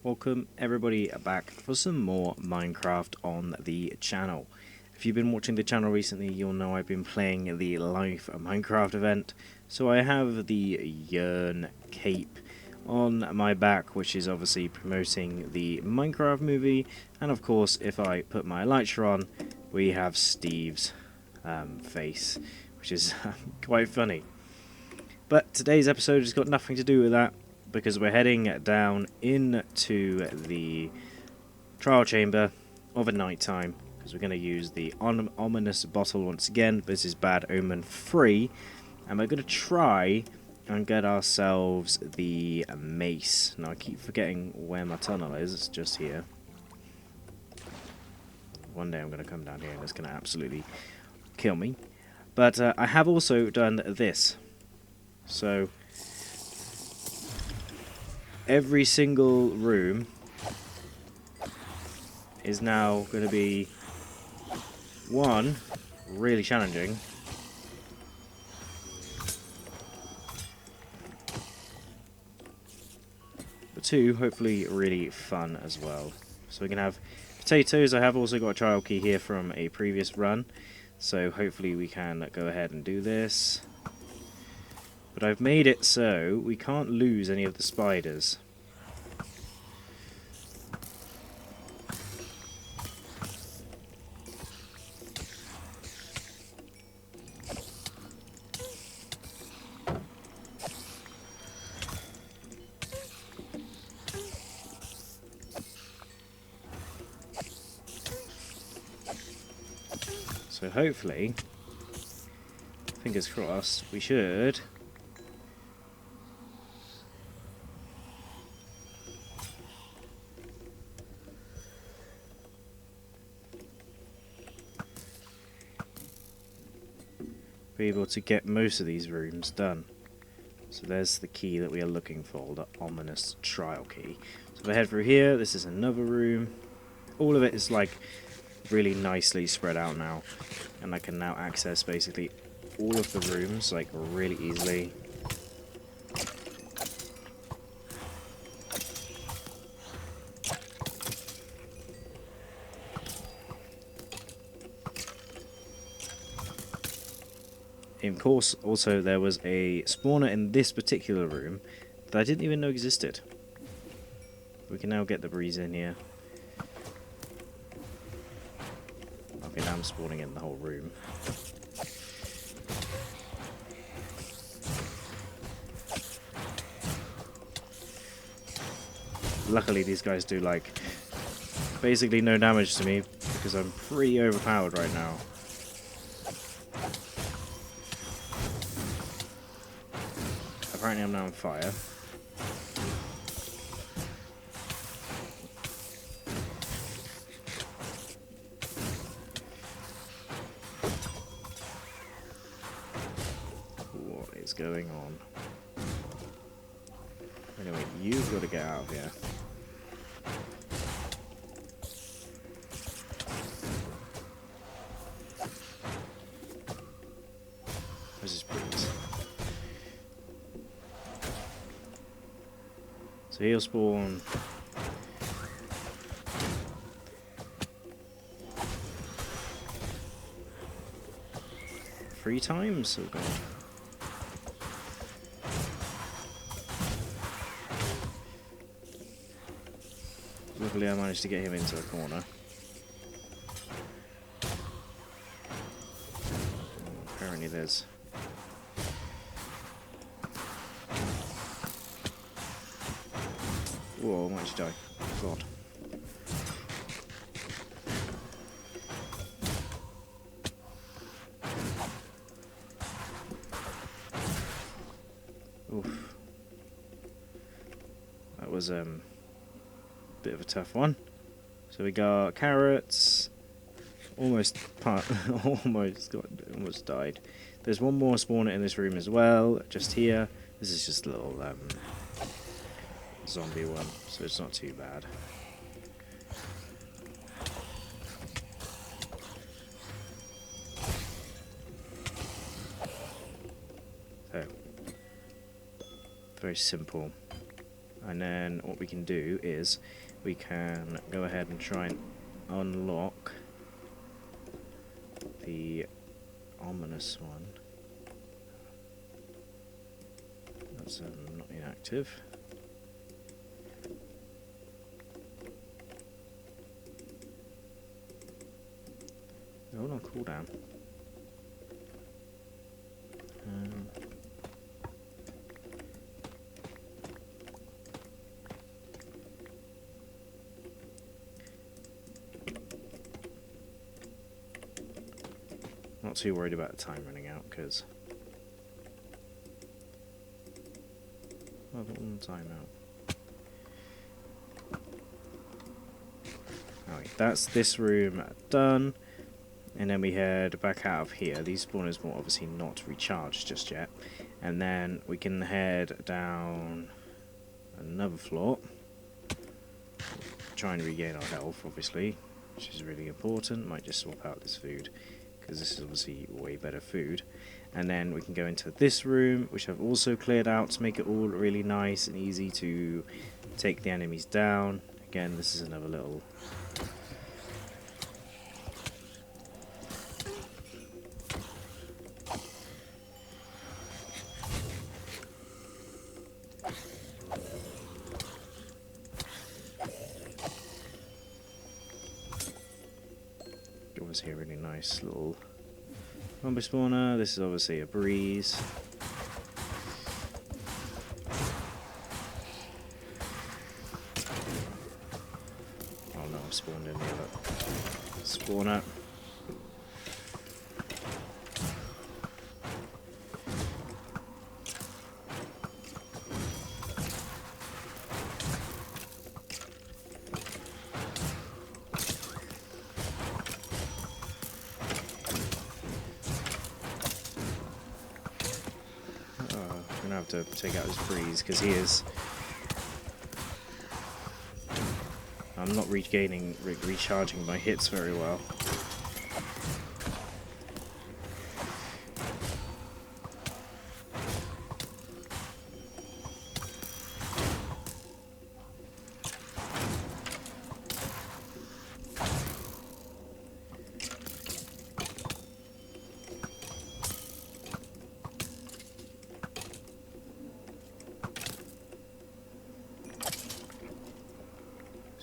Welcome everybody back for some more Minecraft on the channel. If you've been watching the channel recently, you'll know I've been playing the live Minecraft event. So I have the Yearn cape on my back, which is obviously promoting the Minecraft movie. And of course, if I put my elytra on, we have Steve's face, which is quite funny. But today's episode has got nothing to do with that, because we're heading down into the trial chamber of a night time, because we're going to use the ominous bottle once again. This is Bad Omen free, and we're going to try and get ourselves the mace. Now I keep forgetting where my tunnel is. It's just here. One day I'm going to come down here and it's going to absolutely kill me. But I have also done this. So every single room is now going to be, one, really challenging, but two, hopefully really fun as well. So we can have potatoes. I have also got a trial key here from a previous run, so hopefully we can go ahead and do this. But I've made it so we can't lose any of the spiders. So hopefully, fingers crossed, we should be able to get most of these rooms done. So there's the key that we are looking for, the ominous trial key. So if I head through here, this is another room. All of it is like really nicely spread out now, and I can now access basically all of the rooms like really easily. Of course, also there was a spawner in this particular room that I didn't even know existed. We can now get the breeze in here. Okay, now I'm spawning in the whole room. Luckily these guys do like basically no damage to me because I'm pretty overpowered right now. Apparently I'm now on fire. What is going on? Anyway, you've got to get out of here. This is breeze. So he'll spawn 3 times? Oh god. Luckily I managed to get him into a corner. Apparently there's... Whoa, I might just die. God. Oof. That was a bit of a tough one. So we got carrots. Almost died. There's one more spawner in this room as well, just here. This is just a little zombie one, so it's not too bad. So, very simple And then what we can do is we can go ahead and try and unlock the ominous one. That's not inactive. They're all on cooldown. Not too worried about the time running out because I've got one time out. Alright, that's this room done. And then we head back out of here. These spawners will obviously not recharge just yet. And then we can head down another floor. Try and regain our health, obviously, which is really important. Might just swap out this food, because this is obviously way better food. And then we can go into this room, which I've also cleared out to make it all really nice and easy to take the enemies down. Again, this is another little... Obviously a really nice little zombie spawner. This is obviously a breeze. Oh no, I've spawned in the other spawner. I'm gonna have to take out his freeze because he is. I'm not recharging my hits very well.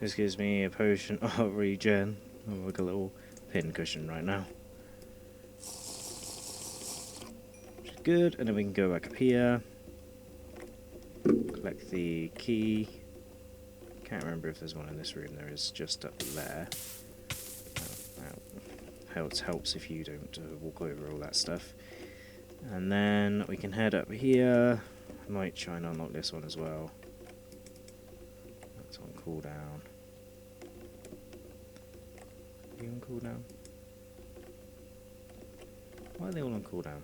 This gives me a potion of regen. Oh, like a little pin cushion right now. Which is good. And then we can go back up here. Collect the key. Can't remember if there's one in this room. There is just up there. Helps if you don't walk over all that stuff. And then we can head up here. Might try and unlock this one as well. That's on cooldown. Are you on cooldown? Why are they all on cooldown?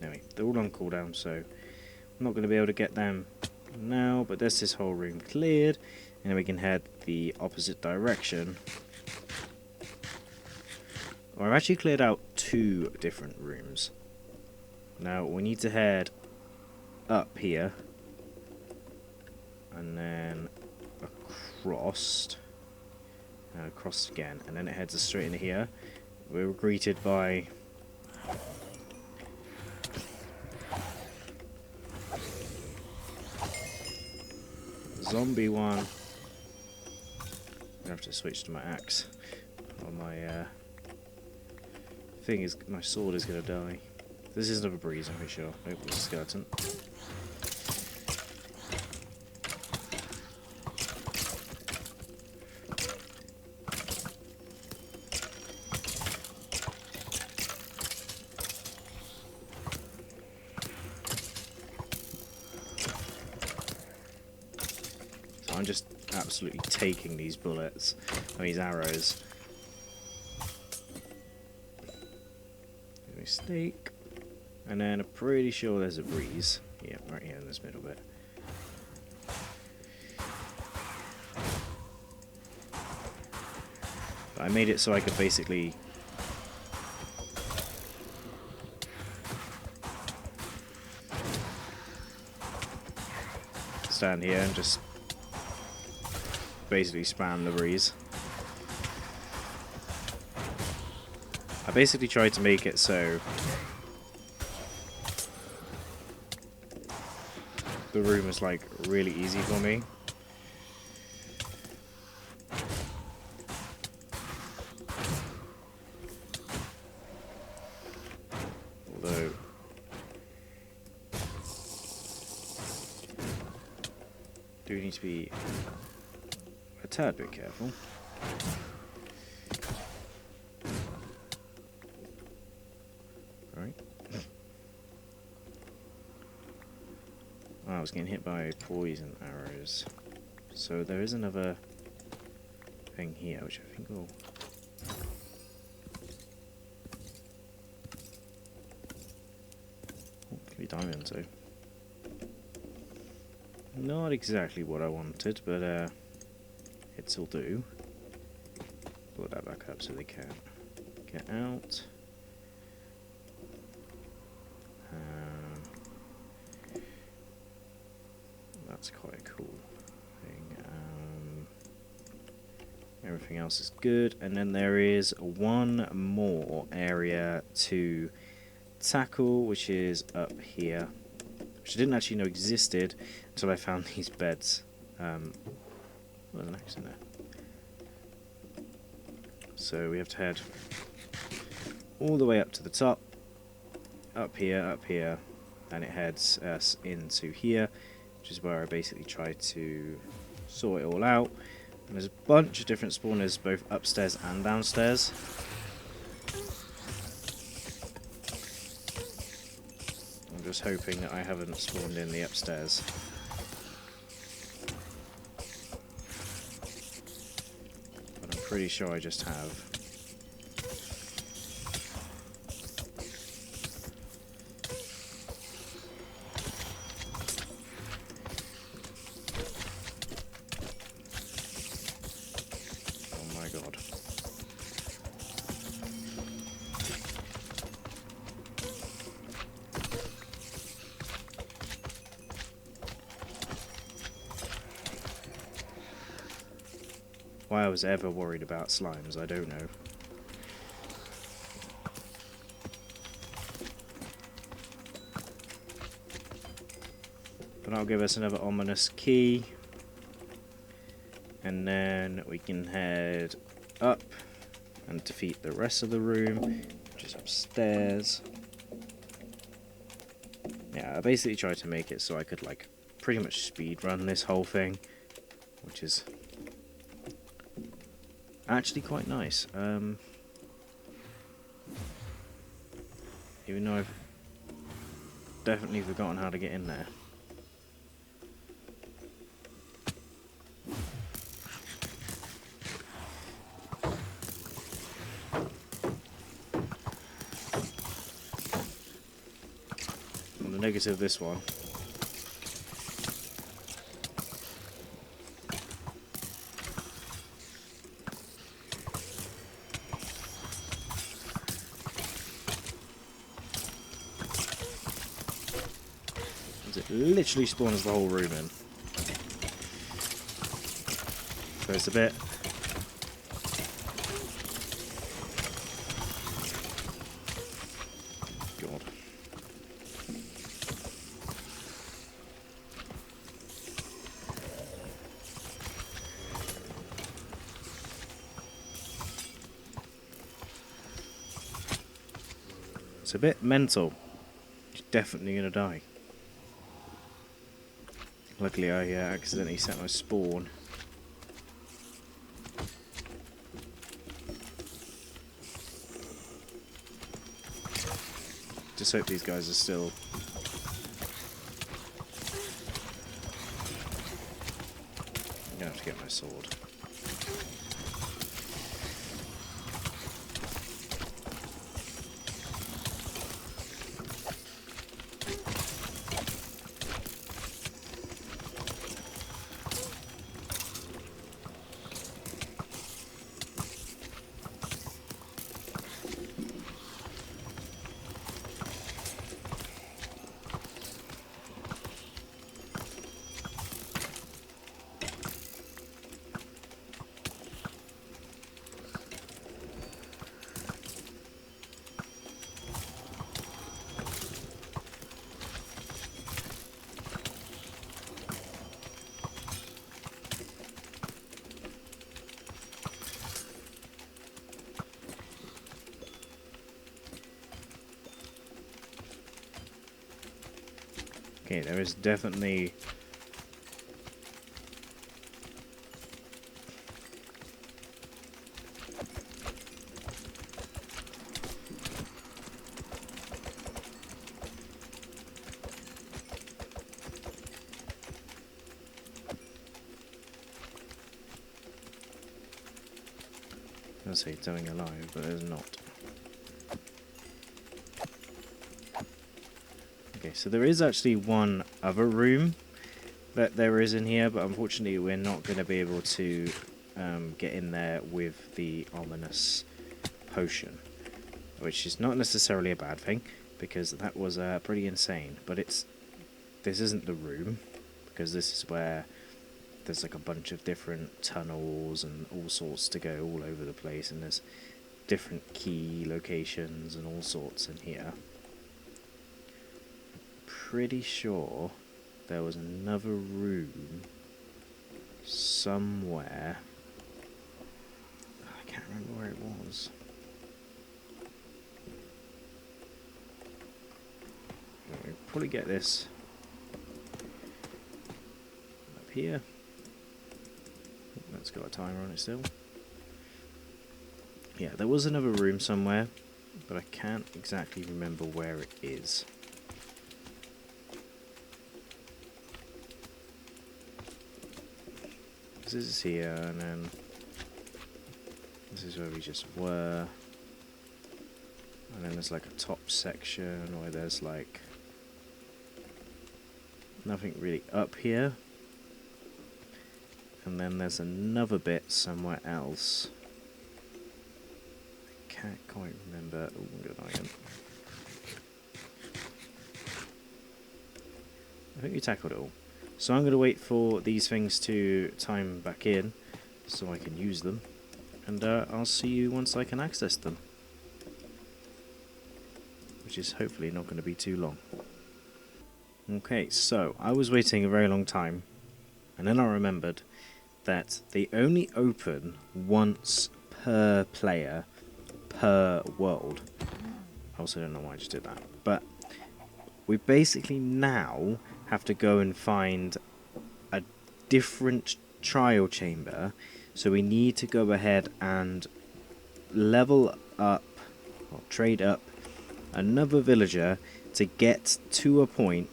Anyway, they're all on cooldown, so I'm not going to be able to get them now, but there's this whole room cleared, and then we can head the opposite direction. Well, I've actually cleared out 2 different rooms. Now, we need to head up here, and then across, and across again, and then it heads us straight into here. We were greeted by zombie one. I'm gonna have to switch to my axe, or my thing is, my sword is gonna die. This is another breeze, I'm pretty sure. Nope, it's a skeleton. So I'm just absolutely taking these bullets, or these arrows. Mistake. And then I'm pretty sure there's a breeze. Yeah, right here in this middle bit. But I made it so I could basically stand here and just basically spam the breeze. I basically tried to make it so the room is like really easy for me. Although do need to be a tad bit careful. Right. I was getting hit by poison arrows. So there is another thing here, which I think will... Oh, could be diamond too. Not exactly what I wanted, but it'll do. Put that back up so they can get out. That's quite a cool thing. Everything else is good, and then there is one more area to tackle, which is up here, which I didn't actually know existed until I found these beds. There's an axe in there. So we have to head all the way up to the top, up here, and it heads us into here, which is where I basically try to sort it all out. And there's a bunch of different spawners both upstairs and downstairs. I'm just hoping that I haven't spawned in the upstairs. But I'm pretty sure I just have. God. Why I was ever worried about slimes, I don't know. But that'll give us another ominous key. And then we can head up and defeat the rest of the room, which is upstairs. Yeah, I basically tried to make it so I could like pretty much speed run this whole thing, which is actually quite nice. Even though I've definitely forgotten how to get in there. Negative this one. It literally spawns the whole room in. So it's a bit. God. It's a bit mental. You're definitely gonna die. Luckily I accidentally set my spawn. Just hope these guys are still... I'm gonna have to get my sword. Okay, there is definitely... I was going to say something alive, but there's not. Okay, so there is actually one other room that there is in here, but unfortunately we're not going to be able to get in there with the ominous potion, which is not necessarily a bad thing, because that was pretty insane. But this isn't the room, because this is where there's like a bunch of different tunnels and all sorts to go all over the place, and there's different key locations and all sorts in here. Pretty sure there was another room somewhere. I can't remember where it was. We'll probably get this up here. That's got a timer on it still. Yeah, there was another room somewhere, but I can't exactly remember where it is. This is here, and then this is where we just were. And then there's like a top section where there's like nothing really up here. And then there's another bit somewhere else. I can't quite remember. Oh, good iron. I think we tackled it all. So I'm going to wait for these things to time back in so I can use them. And I'll see you once I can access them. Which is hopefully not going to be too long. Okay, so I was waiting a very long time. And then I remembered that they only open once per player per world. I also don't know why I just did that. But we basically now have to go and find a different trial chamber. So we need to go ahead and level up, or trade up, another villager to get to a point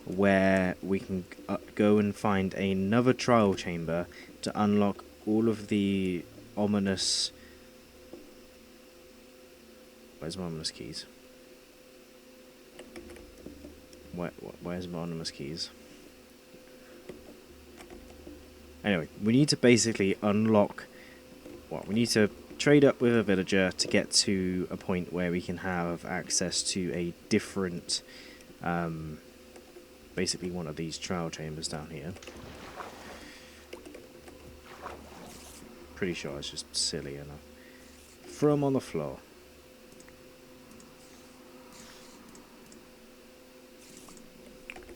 where we can go and find another trial chamber to unlock all of the ominous... Where's my ominous keys? Where's my ominous keys? Anyway, we need to basically unlock... Well, we need to trade up with a villager to get to a point where we can have access to a different... basically one of these trial chambers down here. Pretty sure it's just silly enough. Throw them on the floor.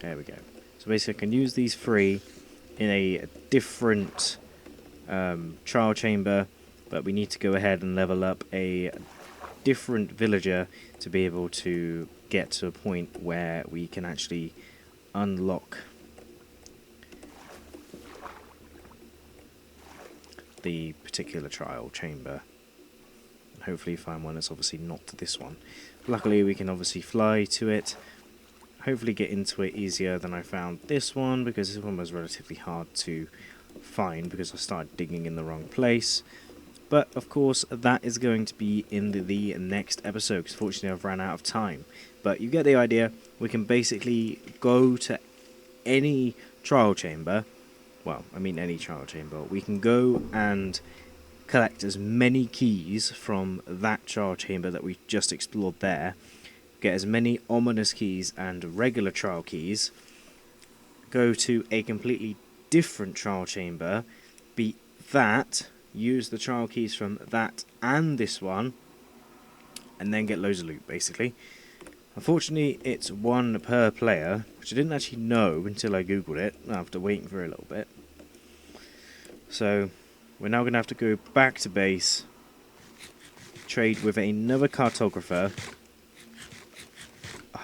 There we go. So basically I can use these three in a different trial chamber, but we need to go ahead and level up a different villager to be able to get to a point where we can actually unlock the particular trial chamber. And hopefully find one that's obviously not this one. Luckily we can obviously fly to it. Hopefully get into it easier than I found this one, because this one was relatively hard to find because I started digging in the wrong place. But of course that is going to be in the next episode, because fortunately I've ran out of time. But you get the idea. We can basically go to any trial chamber. Well, I mean any trial chamber. We can go and collect as many keys from that trial chamber that we just explored there. Get as many ominous keys and regular trial keys. Go to a completely different trial chamber. Beat that. Use the trial keys from that and this one. And then get loads of loot, basically. Unfortunately, it's one per player, which I didn't actually know until I googled it after waiting for a little bit. So, we're now going to have to go back to base, trade with another cartographer,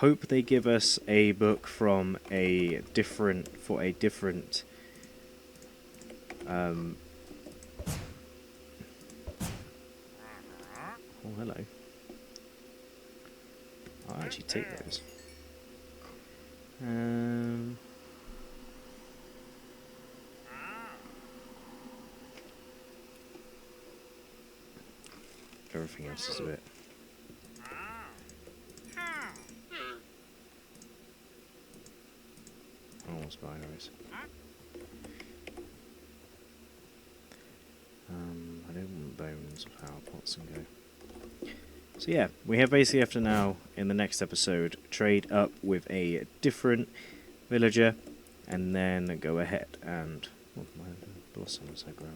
hope they give us a book from a different oh, hello. I'll actually take those. Everything else is a bit. Almost binaries. I don't want bones or power pots and go. So yeah, we have basically have to now, in the next episode, trade up with a different villager, and then go ahead and... Oh, my blossoms are growing.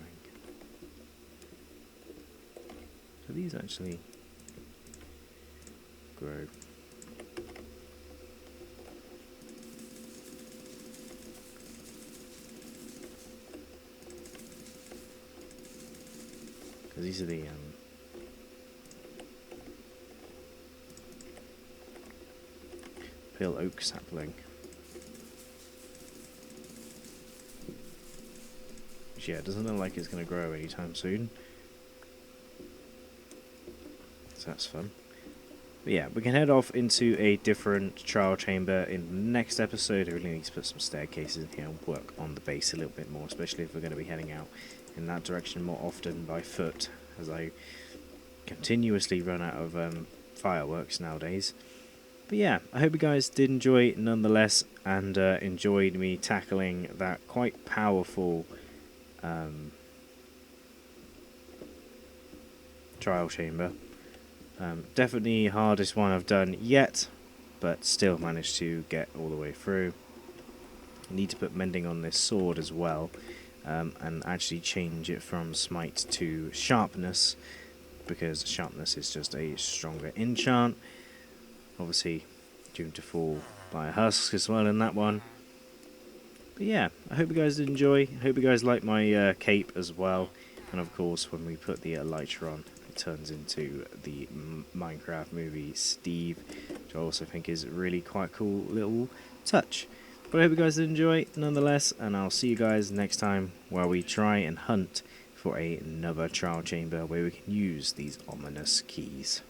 So these actually grow. Because these are the pale oak sapling. Which, yeah, it doesn't look like it's going to grow anytime soon. So that's fun. But yeah, we can head off into a different trial chamber in the next episode. I really need to put some staircases in here and work on the base a little bit more, especially if we're going to be heading out in that direction more often by foot, as I continuously run out of fireworks nowadays. But yeah, I hope you guys did enjoy it nonetheless, and enjoyed me tackling that quite powerful trial chamber. Definitely hardest one I've done yet, but still managed to get all the way through. I need to put mending on this sword as well, and actually change it from smite to sharpness, because sharpness is just a stronger enchant. Obviously doomed to fall by a husk as well in that one. But yeah, I hope you guys did enjoy. I hope you guys like my cape as well. And of course, when we put the elytra on, it turns into the Minecraft movie Steve, which I also think is a really quite cool little touch. But I hope you guys did enjoy nonetheless, and I'll see you guys next time where we try and hunt for another trial chamber where we can use these ominous keys.